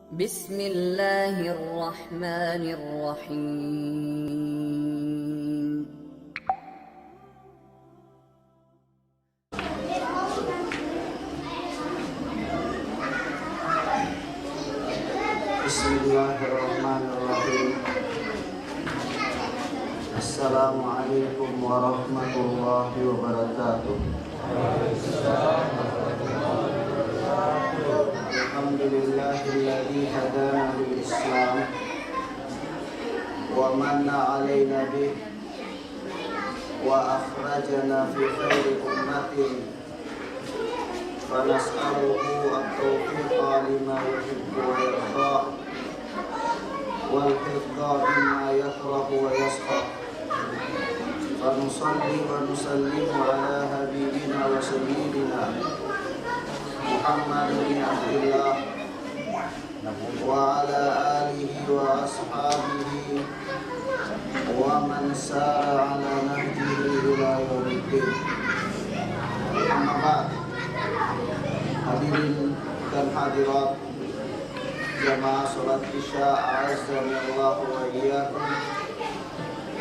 Bismillahirrahmanirrahim. Bismillahirrahmanirrahim. Assalamualaikum warahmatullahi wabarakatuh. Alhamdulillahilladzi hadana lil Islam wa manna 'alaina bih wa akhrajana fi khairi ummatin fa nas'aluhu at-tawfiqa lima yuhibbu wa yarda wal hifdha mimma yakrahu wa yasqa fa nusalli wa nusallimu ala habibina wa sayyidina Muhammad bin Abdullah wa ala alihi wa ashabihi wa man sara ala nahjihi ila yaumiddin. Amma ba'd. Hadirin dan hadirat jamaah salat Isya, azani Allah wa iyyakum,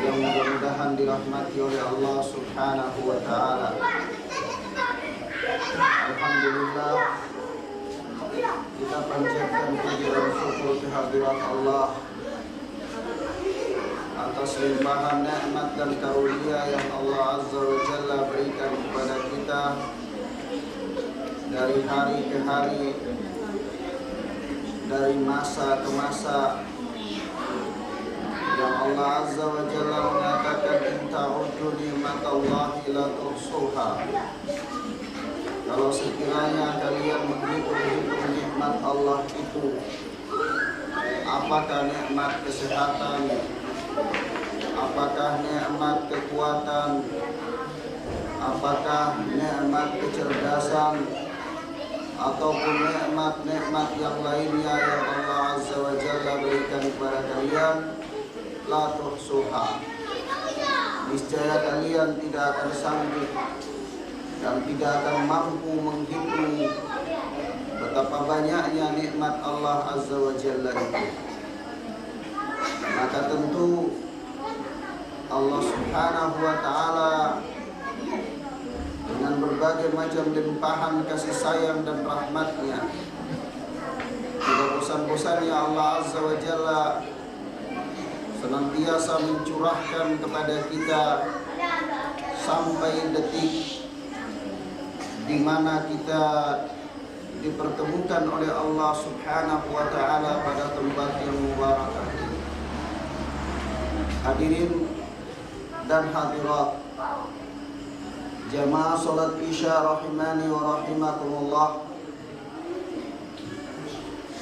yang mudah-mudahan dirahmati oleh Allah Subhanahu wa taala. Alhamdulillah, kita panjatkan puji dan syukur kehadirat Allah atas limpahan nikmat dan karunia yang Allah Azza wa Jalla berikan kepada kita dari hari ke hari, dari masa ke masa, yang Allah Azza wa Jalla mengatakan in ta'uddu ni'matallahi la tuhsuha. Kalau sekiranya kalian menghitung-hitung nikmat Allah itu, apakah nikmat kesehatan, apakah nikmat kekuatan, apakah nikmat kecerdasan, ataupun nikmat-nikmat yang lainnya yang Allah Azza wa Jalla berikan kepada kalian, la tuhsuha. Niscaya kalian tidak akan sanggup dan tidak akan mampu menghitung betapa banyaknya nikmat Allah Azza wa Jalla itu. Maka tentu Allah Subhanahu wa ta'ala dengan berbagai macam limpahan kasih sayang dan rahmatnya, tidak bosan-bosannya Allah Azza wa Jalla senantiasa mencurahkan kepada kita sampai detik di mana kita dipertemukan oleh Allah Subhanahu wa ta'ala pada tempat yang mubarakah. Hadirin dan hadirat jamaah salat Isya rahimani wa rahimakumullah,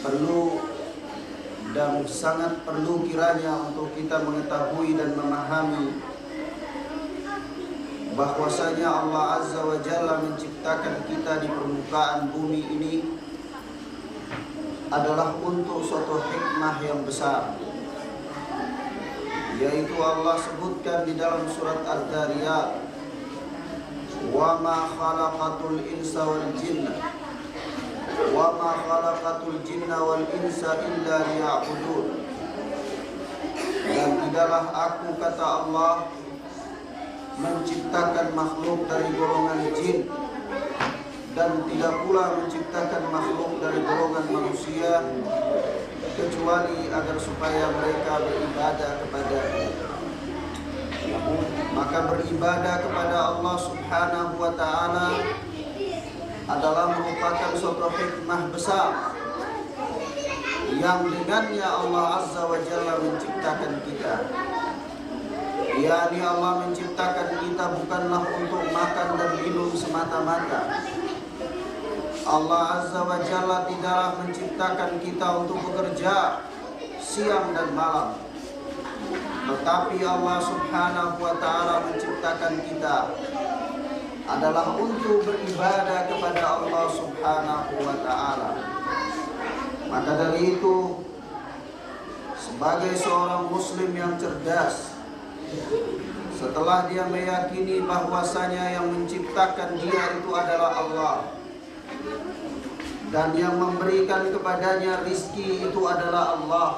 perlu dan sangat perlu kiranya untuk kita mengetahui dan memahami bahwasanya Allah Azza wa Jalla menciptakan kita di permukaan bumi ini adalah untuk suatu hikmah yang besar, yaitu Allah sebutkan di dalam surat Ad-Dariyat, wa ma khalaqatul insa wal jinna wa ma khalaqatul jinna wal insa illa liya'budun. Dan tidaklah aku, kata Allah, menciptakan makhluk dari golongan jin dan tidak pula menciptakan makhluk dari golongan manusia kecuali agar supaya mereka beribadah kepada-Ku. Maka beribadah kepada Allah Subhanahu wa ta'ala adalah merupakan suatu hikmah besar yang dengannya Allah Azza wa Jalla menciptakan kita. yakni Allah menciptakan kita bukanlah untuk makan dan minum semata-mata. Allah Azza wa Jalla tidaklah menciptakan kita untuk bekerja siang dan malam, tetapi Allah Subhanahu wa ta'ala menciptakan kita adalah untuk beribadah kepada Allah Subhanahu wa ta'ala. Maka dari itu, sebagai seorang muslim yang cerdas, setelah dia meyakini bahwasanya yang menciptakan dia itu adalah Allah, dan yang memberikan kepadanya rizki itu adalah Allah,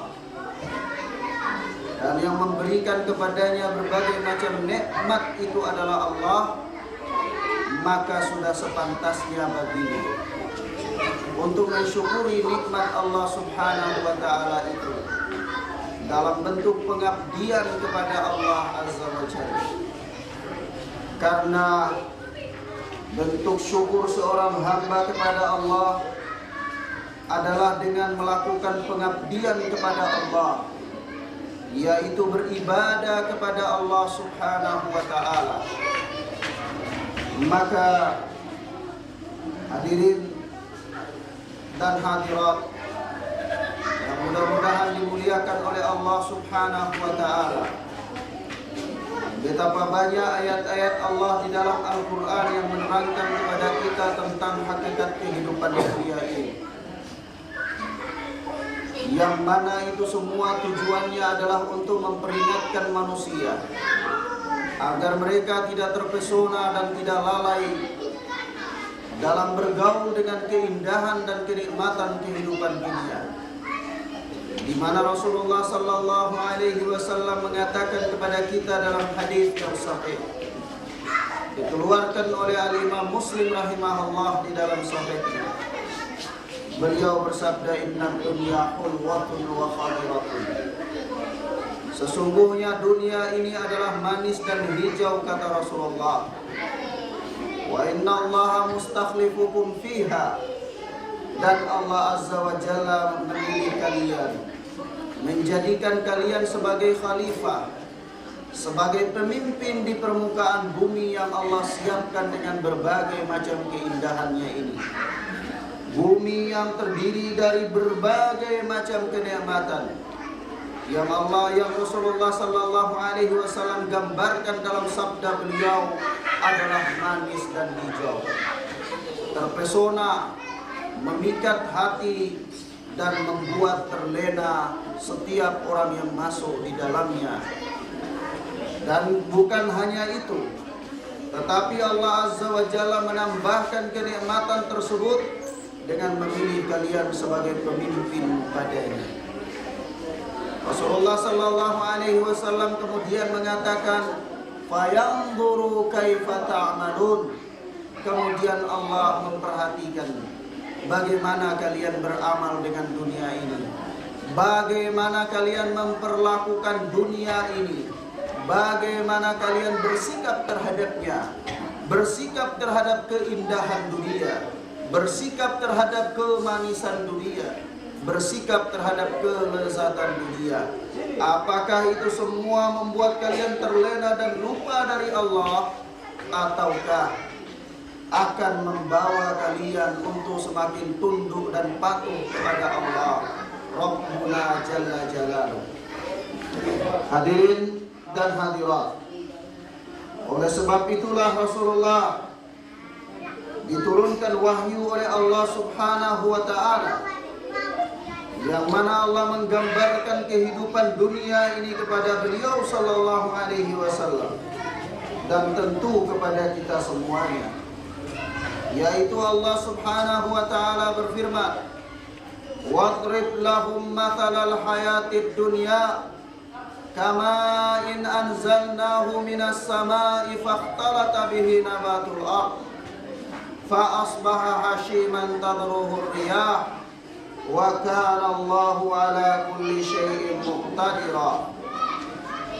dan yang memberikan kepadanya berbagai macam nikmat itu adalah Allah, maka sudah sepantasnya baginya untuk mensyukuri nikmat Allah Subhanahu wa Ta'ala itu dalam bentuk pengabdian kepada Allah Azza wa Jalla. Karena bentuk syukur seorang hamba kepada Allah adalah dengan melakukan pengabdian kepada Allah, yaitu beribadah kepada Allah Subhanahu wa Ta'ala. Maka hadirin dan hadirat yang mudah-mudahan dimuliakan oleh Allah Subhanahu wa Ta'ala, betapa banyak ayat-ayat Allah di dalam Al-Quran yang menerangkan kepada kita tentang hakikat kehidupan dunia ini, yang mana itu semua tujuannya adalah untuk memperingatkan manusia agar mereka tidak terpesona dan tidak lalai dalam bergaul dengan keindahan dan kenikmatan kehidupan dunia, di mana Rasulullah sallallahu alaihi wasallam mengatakan kepada kita dalam hadis yang sahih dikeluarkan oleh Al-Imam Muslim rahimahullah di dalam sahihnya. Beliau bersabda, "Inna dunya hulwatun wa khadiratun." Sesungguhnya dunia ini adalah manis dan hijau, kata Rasulullah. "Wa inna Allaha mustakhlifukum fiha." Dan Allah Azza wa Jalla memilih kalian, menjadikan kalian sebagai khalifah, sebagai pemimpin di permukaan bumi yang Allah siapkan dengan berbagai macam keindahannya ini. Bumi yang terdiri dari berbagai macam kenikmatan yang Rasulullah sallallahu alaihi wasallam gambarkan dalam sabda beliau adalah manis dan hijau, terpesona, memikat hati dan membuat terlena setiap orang yang masuk di dalamnya. Dan bukan hanya itu, tetapi Allah Azza wa Jalla menambahkan kenikmatan tersebut dengan memilih kalian sebagai pemimpin padanya. Rasulullah sallallahu alaihi wasallam kemudian mengatakan, "Fayanzuru kaifa ta'malun." Kemudian Allah memperhatikan bagaimana kalian beramal dengan dunia ini, bagaimana kalian memperlakukan dunia ini, bagaimana kalian bersikap terhadapnya, bersikap terhadap keindahan dunia, bersikap terhadap kemanisan dunia, bersikap terhadap kelezatan dunia. Apakah itu semua membuat kalian terlena dan lupa dari Allah, ataukah akan membawa kalian untuk semakin tunduk dan patuh kepada Allah Rabbuna Jalla Jalaluh? Hadirin dan hadirat, oleh sebab itulah Rasulullah diturunkan wahyu oleh Allah Subhanahu wa Ta'ala, yang mana Allah menggambarkan kehidupan dunia ini kepada beliau sallallahu alaihi wasallam, dan tentu kepada kita semuanya, yaitu Allah Subhanahu wa Ta'ala berfirman, "Wadrib lahum mathalal hayatid dunya kama in anzalnahu minas sama'i fakhtalata bihi nabatul ardh fa asbaha hashiman tadruhu riyah wa kana Allahu ala kulli syai'in muqtadira."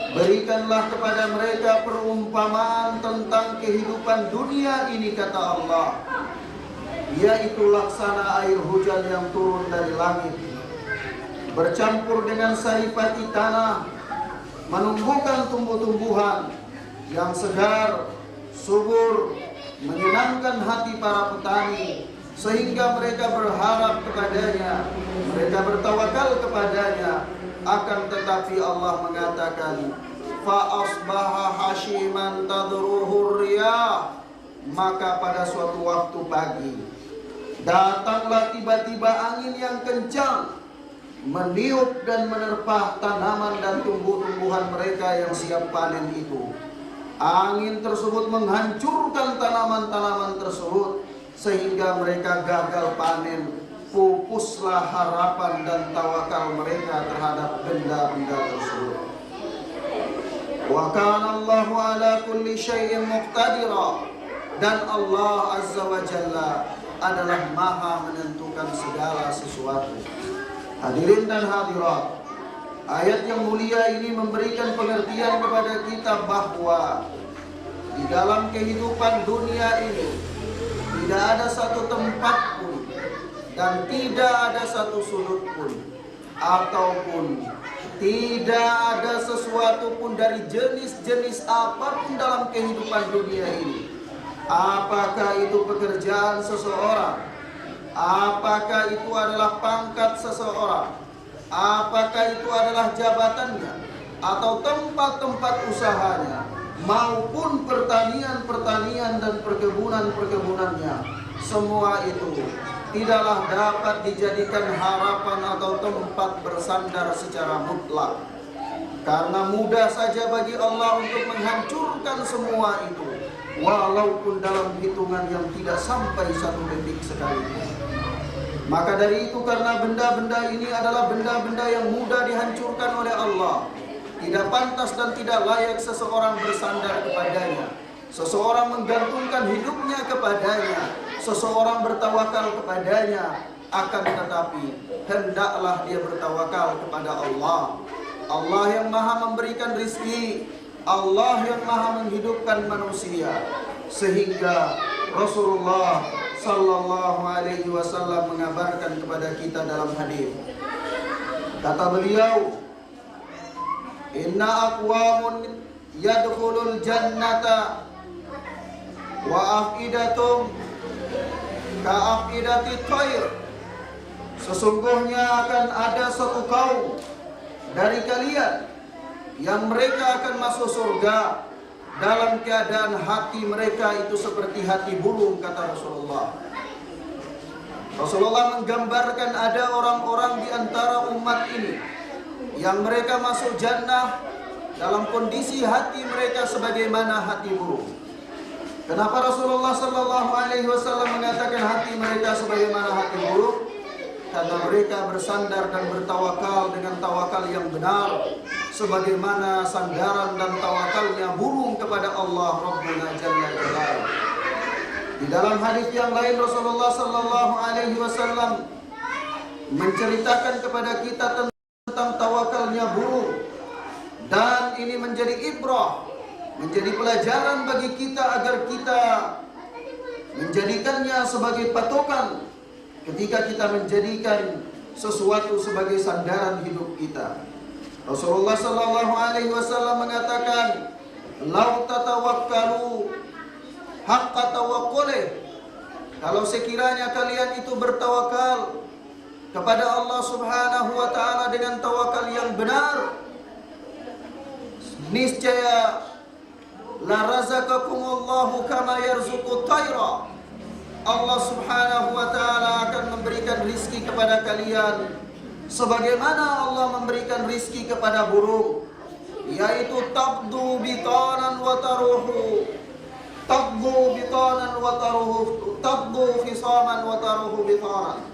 Berikanlah kepada mereka perumpamaan tentang kehidupan dunia ini, kata Allah, yaitu laksana air hujan yang turun dari langit, bercampur dengan saripati tanah, menumbuhkan tumbuh-tumbuhan yang segar, subur, menyenangkan hati para petani, sehingga mereka berharap kepadanya, mereka bertawakal kepadanya. Akan tetapi Allah mengatakan, fa asbaha hashiman tadruhur riyah, maka pada suatu waktu pagi datanglah tiba-tiba angin yang kencang, meniup dan menerpa tanaman dan tumbuh-tumbuhan mereka yang siap panen itu. Angin tersebut menghancurkan tanaman-tanaman tersebut, sehingga mereka gagal panen. Pupuslah harapan dan tawakal mereka terhadap benda-benda tersebut. Wa kana Allahu ala kulli syai'in muqtadira, dan Allah Azza wa Jalla adalah maha menentukan segala sesuatu. Hadirin dan hadirat, ayat yang mulia ini memberikan pengertian kepada kita bahwa di dalam kehidupan dunia ini tidak ada satu tempat pun dan tidak ada satu sudut pun ataupun tidak ada sesuatu pun dari jenis-jenis apapun dalam kehidupan dunia ini. Apakah itu pekerjaan seseorang, apakah itu adalah pangkat seseorang, apakah itu adalah jabatannya, atau tempat-tempat usahanya, maupun pertanian-pertanian dan perkebunan-perkebunannya, semua itu tidaklah dapat dijadikan harapan atau tempat bersandar secara mutlak. Karena mudah saja bagi Allah untuk menghancurkan semua itu, walaupun dalam hitungan yang tidak sampai 1 detik sekalipun. Maka dari itu, karena benda-benda ini adalah benda-benda yang mudah dihancurkan oleh Allah, tidak pantas dan tidak layak seseorang bersandar kepadanya, seseorang menggantungkan hidupnya kepadanya, seseorang bertawakal kepadanya. Akan tetapi hendaklah dia bertawakal kepada Allah. Allah yang maha memberikan rizki, Allah yang maha menghidupkan manusia. Sehingga Rasulullah Sallallahu Alaihi Wasallam mengabarkan kepada kita dalam hadis, kata beliau, inna aqwamun yadkhulul jannata wa afidatum ka'afidati thair. Sesungguhnya akan ada satu kaum dari kalian yang mereka akan masuk surga dalam keadaan hati mereka itu seperti hati burung, kata Rasulullah. Rasulullah menggambarkan ada orang-orang di antara umat ini yang mereka masuk jannah dalam kondisi hati mereka sebagaimana hati burung. Kenapa Rasulullah Sallallahu Alaihi Wasallam mengatakan hati mereka sebagaimana hati burung? Karena mereka bersandar dan bertawakal dengan tawakal yang benar, sebagaimana sandaran dan tawakalnya burung kepada Allah Rabbuna Jalla Jalaluhu. Di dalam hadis yang lain, Rasulullah Sallallahu Alaihi Wasallam menceritakan kepada kita tentang tawakalnya burung, dan ini menjadi ibrah, menjadi pelajaran bagi kita agar kita menjadikannya sebagai patokan ketika kita menjadikan sesuatu sebagai sandaran hidup kita. Rasulullah Sallallahu Alaihi Wasallam mengatakan, "Lau tatawakkalu haqqa tawakkuli." Kalau sekiranya kalian itu bertawakal kepada Allah Subhanahu wa taala dengan tawakal yang benar, niscaya la razaqakumullahu kama yarzuqut tayra. Allah Subhanahu wa taala akan memberikan rizki kepada kalian sebagaimana Allah memberikan rizki kepada burung, yaitu tabdu bitanan wa taruhu, tabdu bitanan wa taruhu, tabdu khisaman wa taruhu bitanan.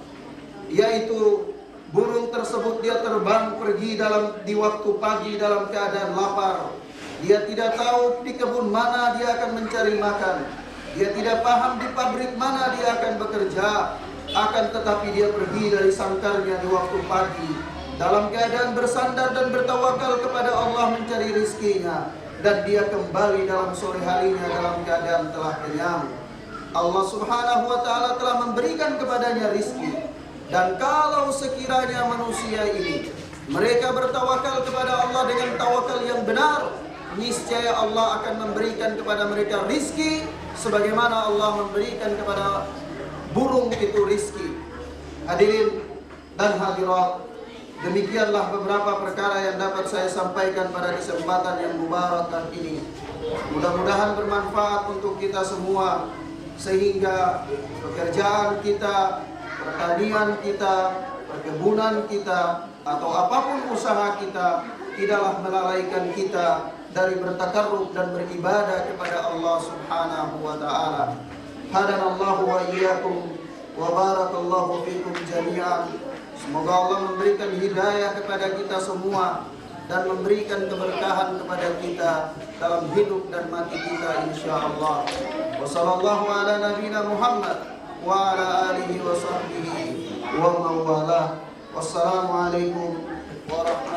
Yaitu burung tersebut dia terbang pergi di waktu pagi dalam keadaan lapar. Dia tidak tahu di kebun mana dia akan mencari makan. Dia tidak paham di pabrik mana dia akan bekerja. Akan tetapi dia pergi dari sangkarnya di waktu pagi dalam keadaan bersandar dan bertawakal kepada Allah mencari rizkinya. Dan dia kembali dalam sore harinya dalam keadaan telah kenyang. Allah Subhanahu wa ta'ala telah memberikan kepadanya rizki. Dan kalau sekiranya manusia ini mereka bertawakal kepada Allah dengan tawakal yang benar, niscaya Allah akan memberikan kepada mereka rizki sebagaimana Allah memberikan kepada burung itu rizki. Hadirin dan hadirat, demikianlah beberapa perkara yang dapat saya sampaikan pada kesempatan yang mubarak ini. Mudah-mudahan bermanfaat untuk kita semua, sehingga pekerjaan kita, pertanian kita, perkebunan kita, atau apapun usaha kita tidaklah melalaikan kita dari bertakarrub dan beribadah kepada Allah Subhanahu wa ta'ala. Hadanallahu wa iyyakum wa barakallahu fikum jami'an. Semoga Allah memberikan hidayah kepada kita semua dan memberikan keberkahan kepada kita dalam hidup dan mati kita insyaallah. Wa sallallahu ala nabiyina Muhammad wa ala alihi wa sahbihi wa man walah. Wassalamualaikum warahmatullahi